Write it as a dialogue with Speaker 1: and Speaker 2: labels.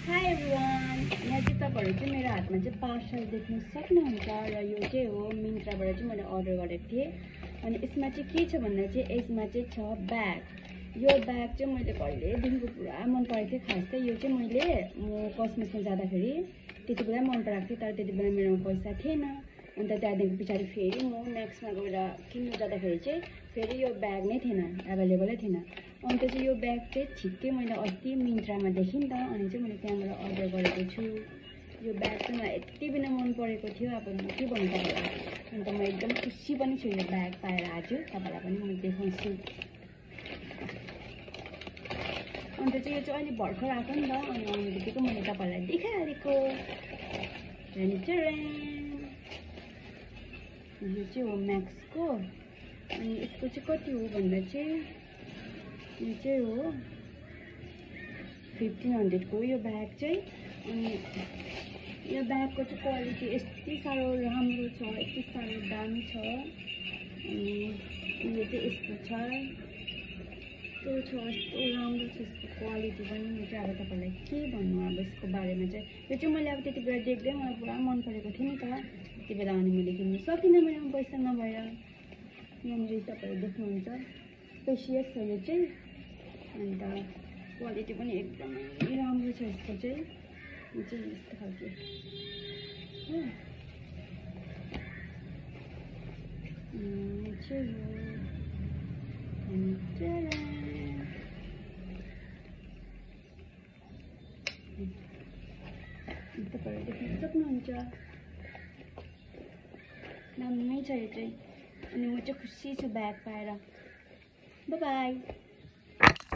Speaker 1: High everyone, यहाँ चाहिँ तपाईँहरू चाहिँ मेरो हातमा चाहिँ पार्सल देख्न सक्नुहुन्छ र यो चाहिँ हो मिन्त्राबाट चाहिँ मैले अर्डर गरेको थिएँ। अनि यसमा चाहिँ के छ भन्दा चाहिँ यसमा चाहिँ छ ब्याग। यो ब्याग चाहिँ मैले कहिलेदेखिको पुरा मन परेको थिएँ। खास चाहिँ यो चाहिँ म कस्मेसमा जाँदाखेरि त्यति बेला मन पराएको थिएँ, तर त्यति बेला मेरोमा पैसा थिएन। अन्त त्यहाँदेखि पछाडि फेरि म म्याक्समा गएर किन्नु जाँदाखेरि चाहिँ फेरि यो ब्याग नै थिएन, एभाइलेबलै थिएन। अन्त चाहिँ यो ब्याग चाहिँ ठिक्कै मैले अस्ति मिन्त्रामा देखेँ नि त, अनि चाहिँ मैले त्यहाँबाट अर्डर गरेको छु। यो ब्याग चाहिँ मलाई यति बिना मन परेको थियो, अब म के भन्नु तपाईँलाई। अन्त म एकदम खुसी पनि छु यो ब्याग पाएर। आज तपाईँलाई पनि म देखाउँछु। अन्त चाहिँ यो चाहिँ अहिले भर्खर आएको नि त, अनि आउने बित्तिकै मैले तपाईँलाई देखाइहालेको। यो चाहिँ हो म्याक्सको। अनि यसको चाहिँ कति हो भन्दा चाहिँ यो चाहिँ हो 1500 को यो ब्याग चाहिँ। अनि यो ब्यागको चाहिँ क्वालिटी यति साह्रो राम्रो छ, यति साह्रो दामी छ। अनि यो चाहिँ यस्तो छ, यस्तो राम्रो छ यसको क्वालिटी पनि। यो चाहिँ अब तपाईँलाई के भन्नु अब यसको बारेमा चाहिँ। यो चाहिँ मैले अब त्यति बेला देख्दै मलाई पुरा मन परेको थियो नि त, त्यति बेला। अनि मैले किन्नु सकिनँ, मेरोमा पैसा नभएर। यहाँनिर तपाईँहरू देख्नुहुन्छ स्पेसियस छ यो चाहिँ। अन्त क्वालिटी पनि एकदमै राम्रो छ यसको चाहिँ। यो चाहिँ यस्तो खालको हो। यो चाहिँ तपाईँहरू देख्न सक्नुहुन्छ, दामी छ यो चाहिँ। अनि म चाहिँ खुसी छु ब्याग पाएर। By by.